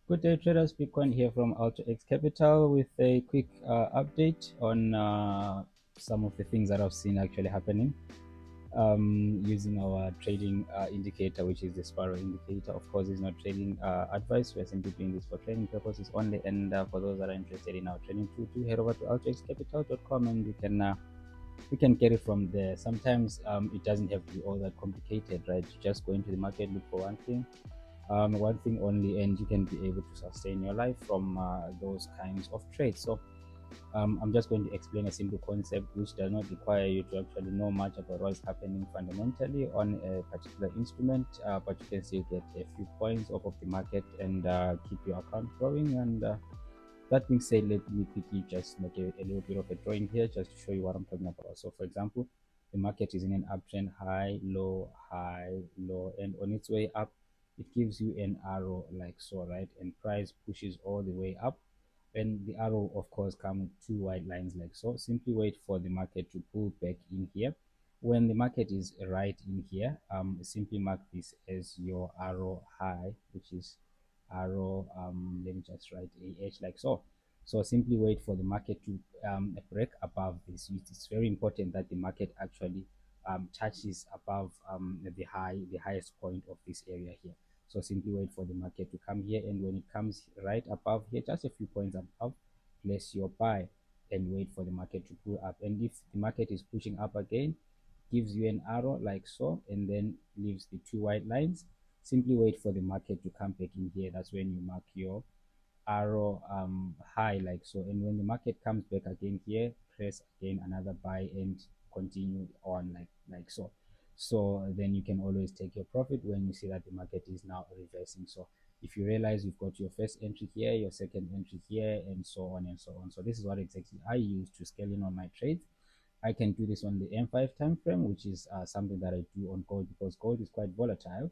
Good day, traders. Bitcoin here from AltoX Capital with a quick update on some of the things that I've seen actually happening using our trading indicator, which is the Spirol Indicator. Of course, it's not trading advice. We're simply doing this for training purposes only. And for those that are interested in our training tool, do head over to altxcapital.com and you can get it from there. Sometimes it doesn't have to be all that complicated, right? You just go into the market, look for one thing only, and you can be able to sustain your life from those kinds of trades. So I'm just going to explain a simple concept which does not require you to actually know much about what's happening fundamentally on a particular instrument, but you can still get a few points off of the market and keep your account growing. And that being said, let me quickly just make a little bit of a drawing here just to show you what I'm talking about. So for example, the market is in an uptrend, high, low, and on its way up, it gives you an arrow like so, right? And price pushes all the way up. And the arrow, of course, comes with two white lines like so. Simply wait for the market to pull back in here. When the market is right in here, simply mark this as your arrow high, which is arrow let me just write AH like so. So simply wait for the market to break above this. It's very important that the market actually touches above the highest point of this area here. So simply wait for the market to come here, and when it comes right above here, just a few points above, place your buy and wait for the market to pull up. And if the market is pushing up again, gives you an arrow like so, and then leaves the two white lines. Simply wait for the market to come back in here. That's when you mark your arrow high like so. And when the market comes back again here, press again another buy and continue on like so. So then you can always take your profit when you see that the market is now reversing. So if you realize you've got your first entry here, your second entry here, and so on and so on. So this is what exactly I use to scale in on my trades. I can do this on the M5 time frame, which is something that I do on gold because gold is quite volatile.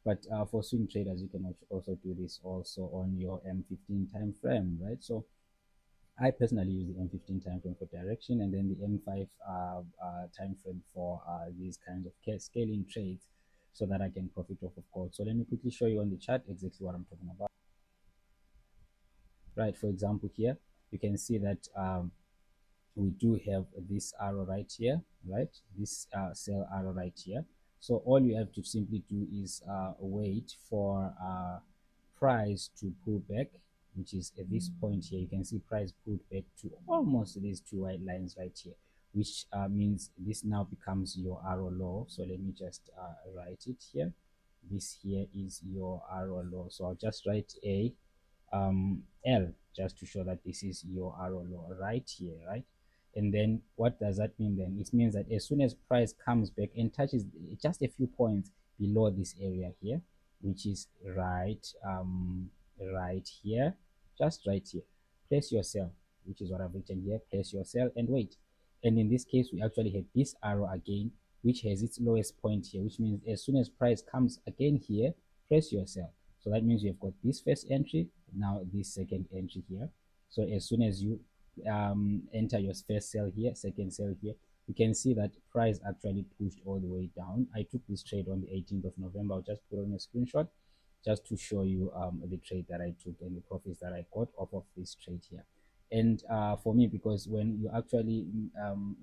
But for swing traders, you can also do this also on your M15 time frame, right? So I personally use the M15 time frame for direction, and then the M5 time frame for these kinds of scaling trades, so that I can profit off of gold. So let me quickly show you on the chart exactly what I'm talking about. Right, for example, here you can see that we do have this arrow right here, right? This sell arrow right here. So all you have to simply do is wait for price to pull back, which is at this point here. You can see price pulled back to almost these two white lines right here, which means this now becomes your arrow low. So let me just write it here. This here is your arrow low. So I'll just write a L just to show that this is your arrow low right here, right? And then what does that mean then? It means that as soon as price comes back and touches just a few points below this area here, which is right here, just right here, place your sell, which is what I've written here. Place your sell and wait. And in this case, we actually have this arrow again, which has its lowest point here, which means as soon as price comes again here, press your sell. So that means you've got this first entry, now this second entry here. So as soon as you enter your first sell here, second sell here, you can see that price actually pushed all the way down. I took this trade on the 18th of November. I'll just put on a screenshot just to show you the trade that I took and the profits that I got off of this trade here. And for me, because when you actually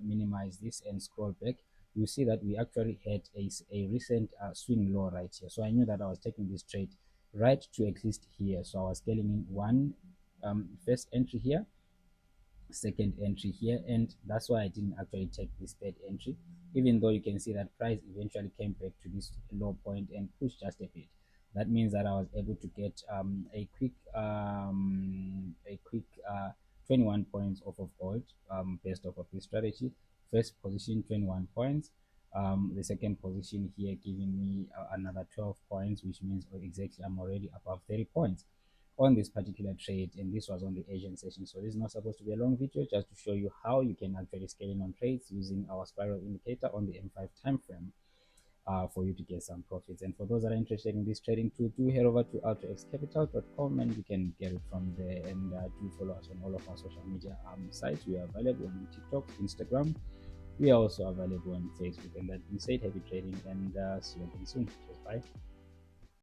minimize this and scroll back, you see that we actually had a recent swing low right here. So I knew that I was taking this trade right to at least here. So I was scaling in one first entry here, second entry here, and that's why I didn't actually take this third entry, even though you can see that price eventually came back to this low point and pushed just a bit. That means that I was able to get a quick 21 points off of gold based off of this strategy. First position 21 points, the second position here giving me another 12 points, which means exactly I'm already above 30 points on this particular trade. And this was on the Asian session. So this is not supposed to be a long video, just to show you how you can actually scale in on trades using our Spirol Indicator on the M5 time frame for you to get some profits. And for those that are interested in this trading tool, do head over to altoxcapital.com and you can get it from there. And do follow us on all of our social media sites. We are available on TikTok, Instagram. We are also available on Facebook. And that being said, happy trading, and see you again soon. Cheers, bye.